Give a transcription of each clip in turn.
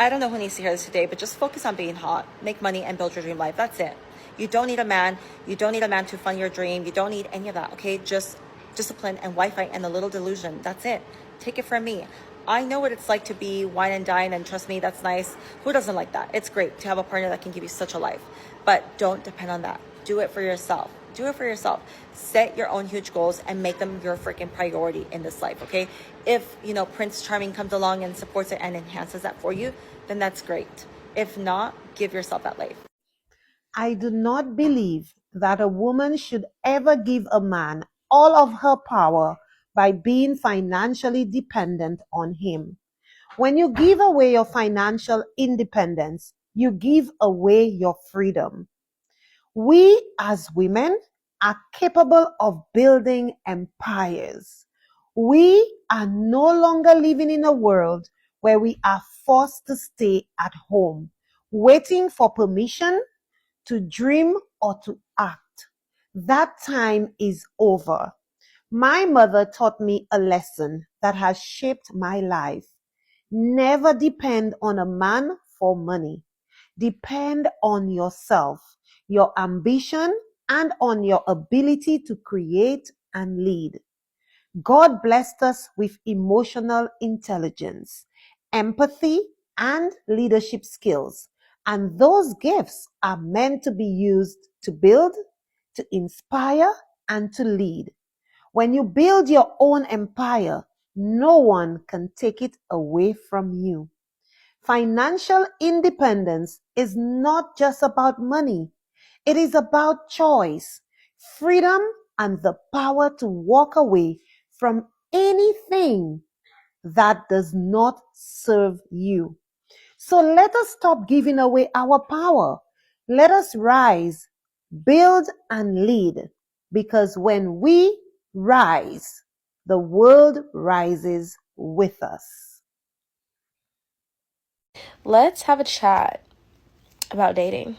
I don't know who needs to hear this today, but just focus on being hot, make money, and build your dream life. That's it. You don't need a man. You don't need a man to fund your dream. You don't need any of that, okay? Just discipline and Wi-Fi and a little delusion. That's it. Take it from me. I know what it's like to be wine and dine, and trust me, that's nice. Who doesn't like that? It's great to have a partner that can give you such a life, but don't depend on that. Do it for yourself. Do it for yourself. Set your own huge goals and make them your freaking priority in this life, okay? If, Prince Charming comes along and supports it and enhances that for you, then that's great. If not, give yourself that life. I do not believe that a woman should ever give a man all of her power by being financially dependent on him. When you give away your financial independence, you give away your freedom. We as women are capable of building empires. We are no longer living in a world where we are forced to stay at home, waiting for permission to dream or to act. That time is over. My mother taught me a lesson that has shaped my life. Never depend on a man for money. Depend on yourself, your ambition, and on your ability to create and lead. God blessed us with emotional intelligence, empathy, and leadership skills. And those gifts are meant to be used to build, to inspire, and to lead. When you build your own empire, no one can take it away from you. Financial independence is not just about money. It is about choice, freedom, and the power to walk away from anything that does not serve you. So let us stop giving away our power. Let us rise, build, and lead. Because when we rise, the world rises with us. Let's have a chat about dating.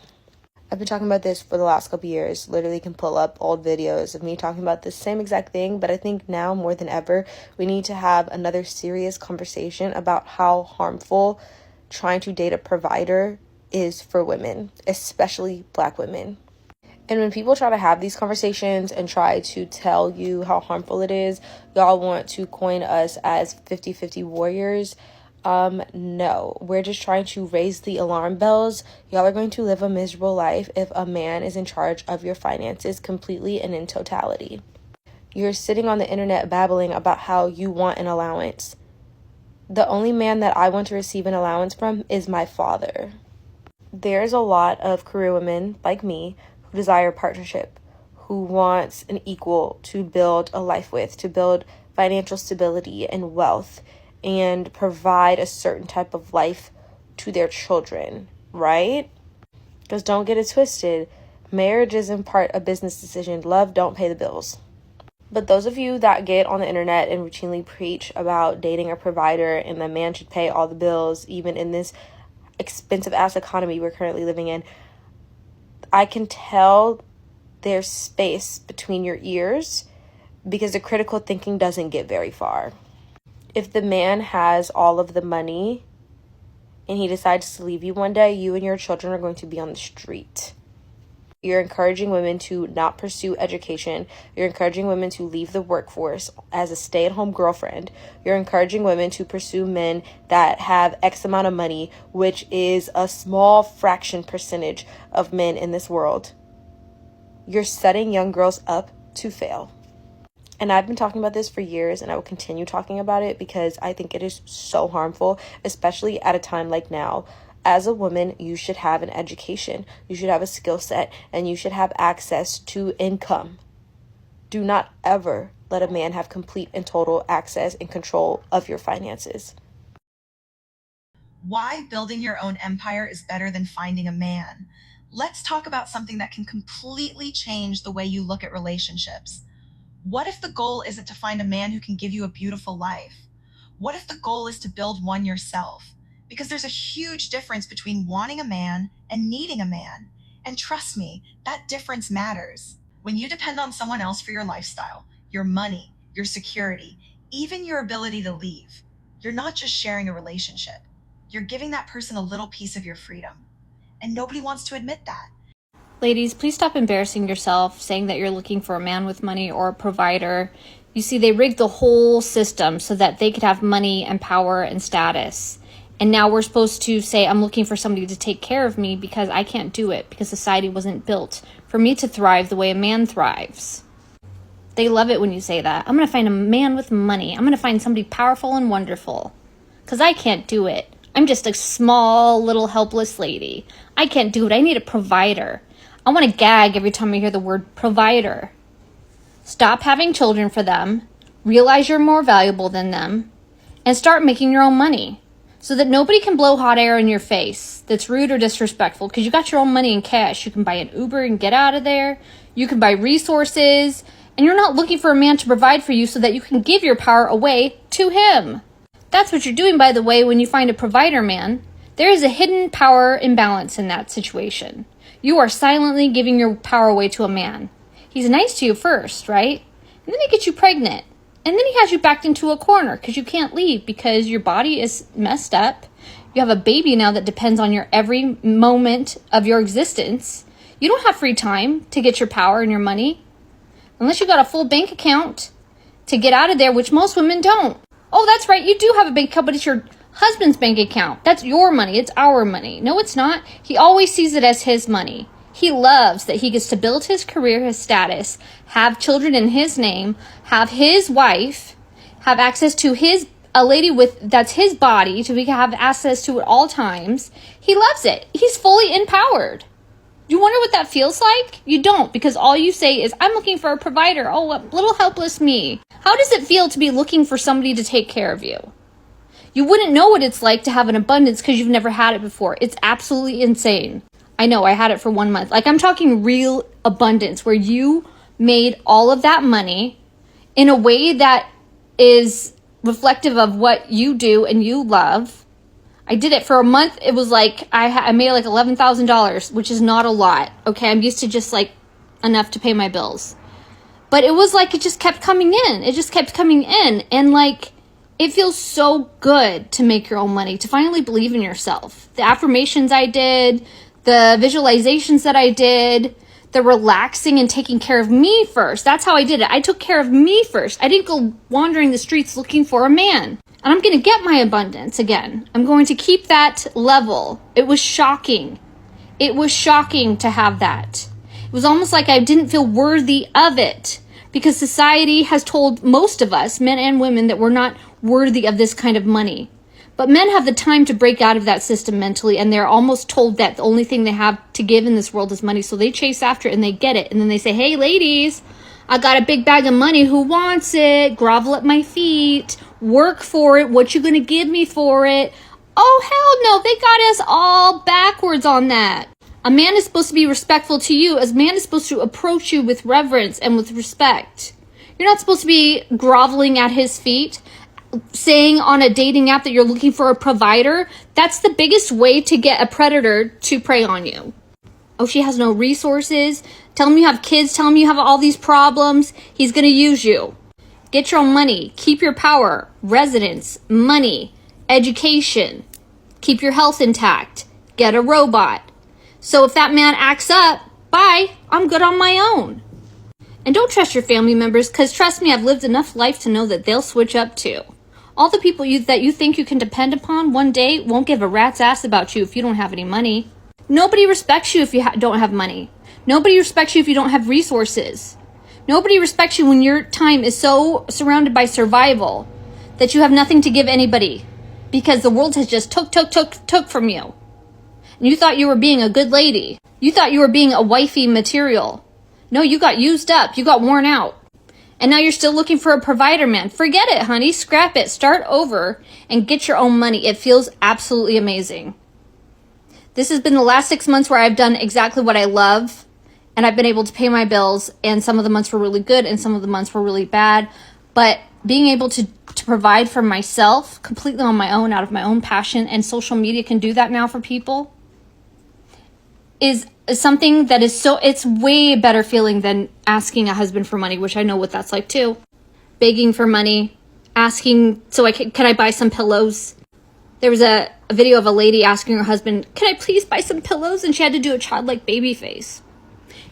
I've been talking about this for the last couple years. Literally can pull up old videos of me talking about the same exact thing, but I think now more than ever, we need to have another serious conversation about how harmful trying to date a provider is for women, especially Black women. And when people try to have these conversations and try to tell you how harmful it is, y'all want to coin us as 50-50 warriors. No, we're just trying to raise the alarm bells. Y'all are going to live a miserable life if a man is in charge of your finances completely and in totality. You're sitting on the internet babbling about how you want an allowance. The only man that I want to receive an allowance from is my father. There's a lot of career women like me who desire partnership, who wants an equal to build a life with, to build financial stability and wealth, and provide a certain type of life to their children, right? Because don't get it twisted. Marriage is in part a business decision. Love don't pay the bills. But those of you that get on the internet and routinely preach about dating a provider and the man should pay all the bills, even in this expensive ass economy we're currently living in, I can tell there's space between your ears because the critical thinking doesn't get very far. If the man has all of the money and he decides to leave you one day, you and your children are going to be on the street. You're encouraging women to not pursue education. You're encouraging women to leave the workforce as a stay-at-home girlfriend. You're encouraging women to pursue men that have X amount of money, which is a small fraction percentage of men in this world. You're setting young girls up to fail. And I've been talking about this for years, and I will continue talking about it because I think it is so harmful, especially at a time like now. As a woman, you should have an education, you should have a skill set, and you should have access to income. Do not ever let a man have complete and total access and control of your finances. Why building your own empire is better than finding a man. Let's talk about something that can completely change the way you look at relationships. What if the goal isn't to find a man who can give you a beautiful life? What if the goal is to build one yourself? Because there's a huge difference between wanting a man and needing a man. And trust me, that difference matters. When you depend on someone else for your lifestyle, your money, your security, even your ability to leave, you're not just sharing a relationship. You're giving that person a little piece of your freedom. And nobody wants to admit that. Ladies, please stop embarrassing yourself, saying that you're looking for a man with money or a provider. You see, they rigged the whole system so that they could have money and power and status. And now we're supposed to say, I'm looking for somebody to take care of me because I can't do it, because society wasn't built for me to thrive the way a man thrives. They love it when you say that. I'm going to find a man with money. I'm going to find somebody powerful and wonderful, because I can't do it. I'm just a small, little, helpless lady. I can't do it. I need a provider. I want to gag every time I hear the word provider. Stop having children for them, realize you're more valuable than them, and start making your own money so that nobody can blow hot air in your face that's rude or disrespectful, because you got your own money in cash. You can buy an Uber and get out of there. You can buy resources, and you're not looking for a man to provide for you so that you can give your power away to him. That's what you're doing, by the way, when you find a provider man. There is a hidden power imbalance in that situation. You are silently giving your power away to a man. He's nice to you first, right? And then he gets you pregnant. And then he has you backed into a corner because you can't leave because your body is messed up. You have a baby now that depends on your every moment of your existence. You don't have free time to get your power and your money unless you got a full bank account to get out of there, which most women don't. Oh, that's right. You do have a bank account, but it's your husband's bank account. That's your money. It's our money. No, it's not. He always sees it as his money. He loves that he gets to build his career, his status, have children in his name, have his wife, have access to a lady that's his body to have access to at all times. He loves it. He's fully empowered. You wonder what that feels like? You don't, because all you say is, I'm looking for a provider. Oh, what little helpless me. How does it feel to be looking for somebody to take care of you? You wouldn't know what it's like to have an abundance because you've never had it before. It's absolutely insane. I know, I had it for 1 month. Like, I'm talking real abundance where you made all of that money in a way that is reflective of what you do and you love. I did it for a month. It was like, I made like $11,000, which is not a lot. Okay, I'm used to just like enough to pay my bills. But it was like, it just kept coming in. It just kept coming in. And like, it feels so good to make your own money, to finally believe in yourself. The affirmations I did, the visualizations that I did, the relaxing and taking care of me first. That's how I did it. I took care of me first. I didn't go wandering the streets looking for a man. And I'm going to get my abundance again. I'm going to keep that level. It was shocking. It was shocking to have that. It was almost like I didn't feel worthy of it because society has told most of us, men and women, that we're not worthy of this kind of money. But men have the time to break out of that system mentally, and they're almost told that the only thing they have to give in this world is money. So they chase after it and they get it. And then they say, hey, ladies, I got a big bag of money. Who wants it? Grovel at my feet. Work for it. What you going to give me for it? Oh, hell no. They got us all backwards on that. A man is supposed to be respectful to you. A man is supposed to approach you with reverence and with respect. You're not supposed to be groveling at his feet, saying on a dating app that you're looking for a provider. That's the biggest way to get a predator to prey on you. Oh, she has no resources. Tell him you have kids. Tell him you have all these problems. He's going to use you. Get your own money. Keep your power, residence, money, education. Keep your health intact. Get a robot. So if that man acts up, bye, I'm good on my own. And don't trust your family members, because trust me, I've lived enough life to know that they'll switch up too. All the people that you think you can depend upon one day won't give a rat's ass about you if you don't have any money. Nobody respects you if you don't have money. Nobody respects you if you don't have resources. Nobody respects you when your time is so surrounded by survival that you have nothing to give anybody because the world has just took from you. And you thought you were being a good lady. You thought you were being a wifey material. No, you got used up. You got worn out. And now you're still looking for a provider, man. Forget it, honey. Scrap it. Start over and get your own money. It feels absolutely amazing. This has been the last 6 months where I've done exactly what I love. And I've been able to pay my bills. And some of the months were really good and some of the months were really bad. But being able to provide for myself completely on my own, out of my own passion, and social media can do that now for people, is something that is it's way better feeling than asking a husband for money, which I know what that's like too. Begging for money, asking, so can I buy some pillows? There was a video of a lady asking her husband, can I please buy some pillows? And she had to do a childlike baby face.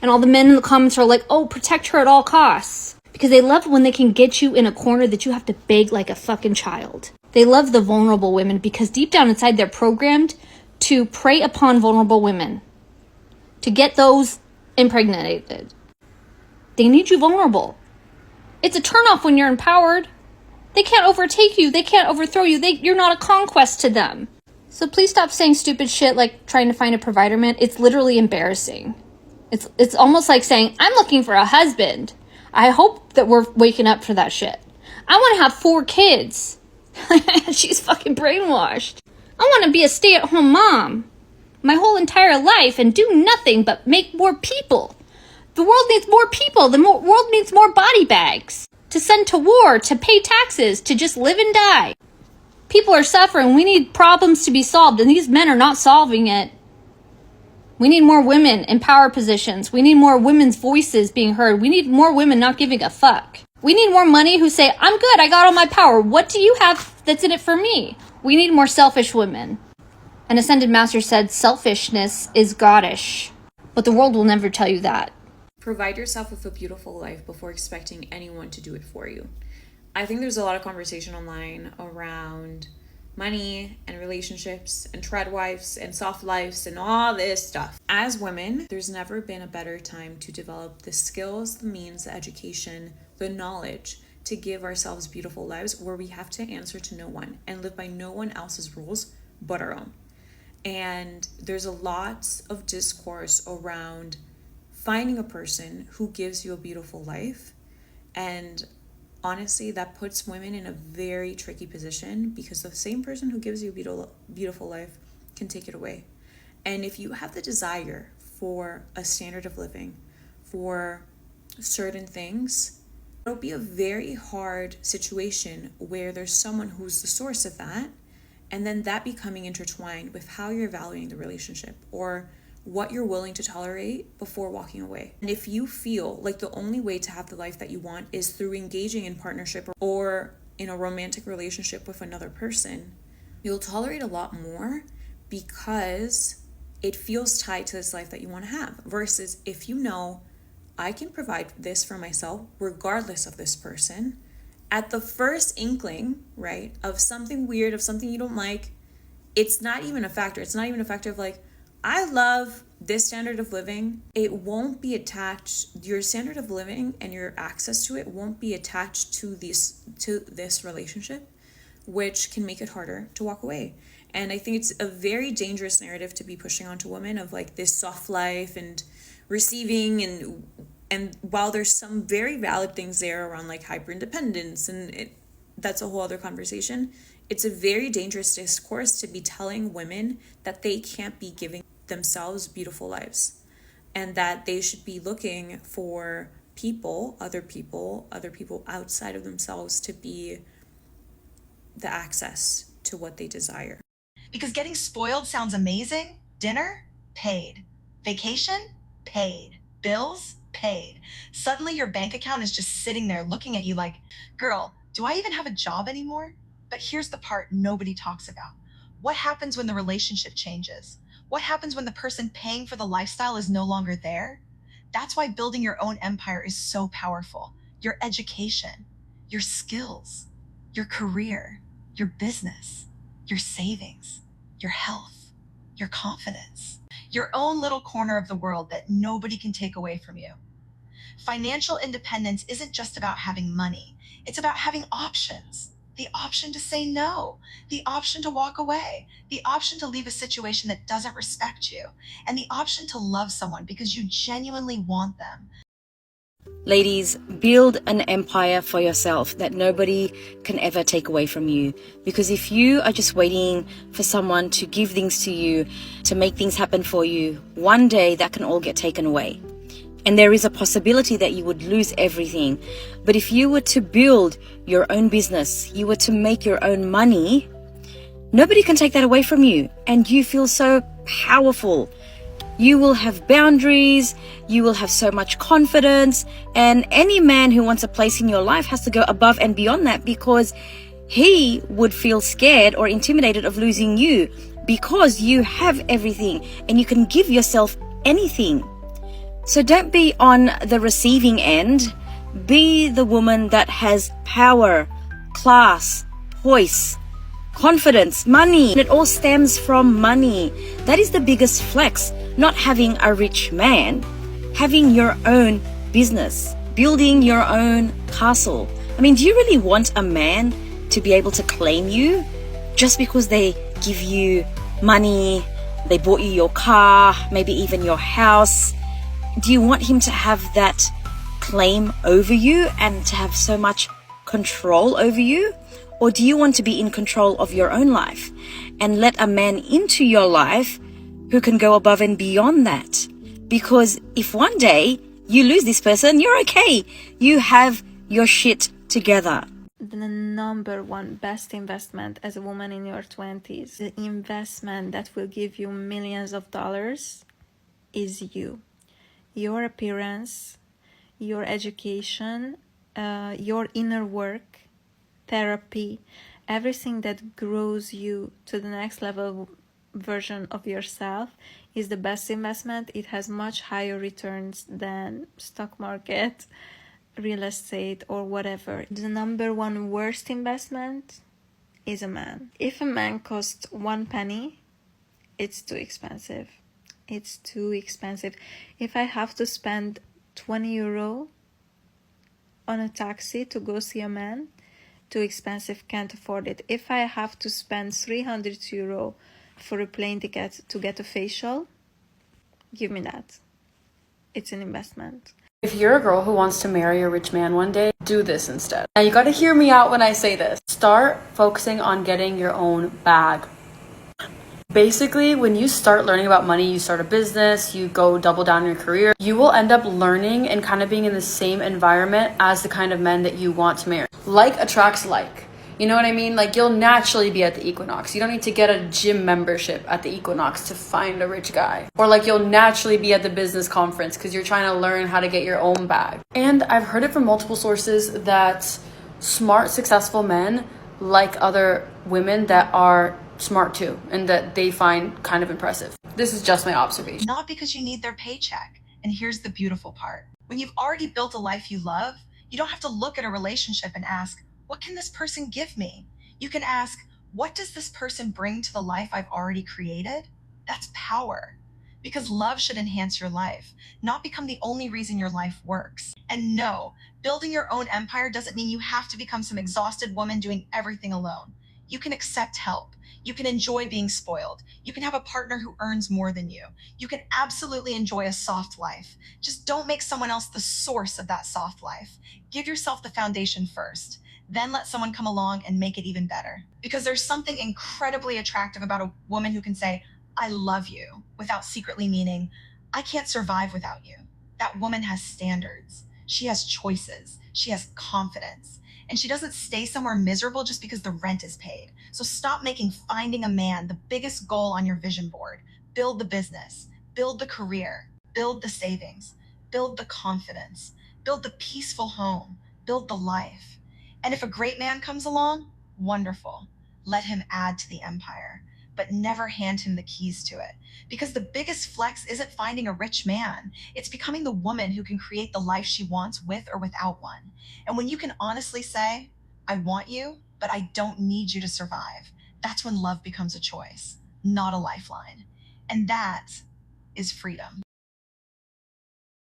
And all the men in the comments are like, oh, protect her at all costs. Because they love when they can get you in a corner that you have to beg like a fucking child. They love the vulnerable women because deep down inside they're programmed to prey upon vulnerable women. To get those impregnated. They need you vulnerable. It's a turnoff when you're empowered. They can't overtake you. They can't overthrow you. You're not a conquest to them. So please stop saying stupid shit like trying to find a provider man. It's literally embarrassing. It's almost like saying, I'm looking for a husband. I hope that we're waking up for that shit. I want to have 4 kids. She's fucking brainwashed. I want to be a stay-at-home mom my whole entire life and do nothing but make more people. The world needs more people. The world needs more body bags to send to war, to pay taxes, to just live and die. People are suffering. We need problems to be solved, and these men are not solving it. We need more women in power positions. We need more women's voices being heard. We need more women not giving a fuck. We need more money who say, I'm good, I got all my power. What do you have that's in it for me? We need more selfish women. An ascended master said, selfishness is goddish. But the world will never tell you that. Provide yourself with a beautiful life before expecting anyone to do it for you. I think there's a lot of conversation online around money and relationships and tread wives and soft lives and all this stuff. As women, there's never been a better time to develop the skills, the means, the education, the knowledge to give ourselves beautiful lives where we have to answer to no one and live by no one else's rules but our own. And there's a lot of discourse around finding a person who gives you a beautiful life. And honestly, that puts women in a very tricky position because the same person who gives you a beautiful life can take it away. And if you have the desire for a standard of living, for certain things, it'll be a very hard situation where there's someone who's the source of that, and then that becoming intertwined with how you're valuing the relationship or what you're willing to tolerate before walking away. And if you feel like the only way to have the life that you want is through engaging in partnership or in a romantic relationship with another person, you'll tolerate a lot more because it feels tied to this life that you want to have. Versus if you know, I can provide this for myself regardless of this person, at the first inkling, right, of something weird, of something you don't like, it's not even a factor. It's not even a factor of like, I love this standard of living. It won't be attached, your standard of living and your access to it won't be attached to this relationship, which can make it harder to walk away. And I think it's a very dangerous narrative to be pushing onto women of like this soft life and receiving, and while there's some very valid things there around like hyper independence, and that's a whole other conversation, it's a very dangerous discourse to be telling women that they can't be giving themselves beautiful lives and that they should be looking for other people outside of themselves to be the access to what they desire. Because getting spoiled sounds amazing. Dinner? Paid. Vacation? Paid. Bills? Paid. Suddenly your bank account is just sitting there looking at you like, girl, do I even have a job anymore? But here's the part nobody talks about. What happens when the relationship changes? What happens when the person paying for the lifestyle is no longer there? That's why building your own empire is so powerful. Your education, your skills, your career, your business, your savings, your health, your confidence, your own little corner of the world that nobody can take away from you. Financial independence isn't just about having money. It's about having options. The option to say no, the option to walk away, the option to leave a situation that doesn't respect you, and the option to love someone because you genuinely want them. Ladies, build an empire for yourself that nobody can ever take away from you. Because if you are just waiting for someone to give things to you, to make things happen for you, one day that can all get taken away. And there is a possibility that you would lose everything. But if you were to build your own business, you were to make your own money, nobody can take that away from you. And you feel so powerful. You will have boundaries, you will have so much confidence, and any man who wants a place in your life has to go above and beyond that because he would feel scared or intimidated of losing you because you have everything and you can give yourself anything. So don't be on the receiving end. Be the woman that has power, class, poise, confidence, money. It all stems from money. That is the biggest flex. Not having a rich man, having your own business, building your own castle. I mean, do you really want a man to be able to claim you just because they give you money, they bought you your car, maybe even your house? Do you want him to have that claim over you and to have so much control over you? Or do you want to be in control of your own life and let a man into your life who can go above and beyond that? Because if one day you lose this person, you're okay. You have your shit together. The number one best investment as a woman in your 20s, the investment that will give you millions of dollars, is you. Your appearance, your education, your inner work, therapy, everything that grows you to the next level version of yourself is the best investment. It has much higher returns than stock market, real estate, or whatever. The number one worst investment is a man. If a man costs 1 penny, it's too expensive. It's too expensive. If I have to spend 20 euro on a taxi to go see a man, too expensive, can't afford it. If I have to spend 300 euro for a plane ticket to get a facial, give me that. It's an investment. If you're a girl who wants to marry a rich man one day, do this instead. Now you gotta hear me out when I say this. Start focusing on getting your own bag. Basically, when you start learning about money, you start a business, you go double down in your career, you will end up learning and kind of being in the same environment as the kind of men that you want to marry. Like attracts like. You know what I mean? Like, you'll naturally be at the Equinox. You don't need to get a gym membership at the Equinox to find a rich guy. Or like, you'll naturally be at the business conference because you're trying to learn how to get your own bag. And I've heard it from multiple sources that smart, successful men like other women that are smart too, and that they find kind of impressive. This is just my observation. Not because you need their paycheck. And here's the beautiful part. When you've already built a life you love, you don't have to look at a relationship and ask, what can this person give me? You can ask, what does this person bring to the life I've already created? That's power. Because love should enhance your life, not become the only reason your life works. And no, building your own empire doesn't mean you have to become some exhausted woman doing everything alone. You can accept help. You can enjoy being spoiled. You can have a partner who earns more than you. You can absolutely enjoy a soft life. Just don't make someone else the source of that soft life. Give yourself the foundation first. Then let someone come along and make it even better. Because there's something incredibly attractive about a woman who can say, I love you, without secretly meaning, I can't survive without you. That woman has standards. She has choices. She has confidence. And she doesn't stay somewhere miserable just because the rent is paid. So stop making finding a man the biggest goal on your vision board. Build the business, build the career, build the savings, build the confidence, build the peaceful home, build the life. And if a great man comes along, wonderful. Let him add to the empire, but never hand him the keys to it. Because the biggest flex isn't finding a rich man. It's becoming the woman who can create the life she wants with or without one. And when you can honestly say, I want you, but I don't need you to survive, that's when love becomes a choice, not a lifeline. And that is freedom.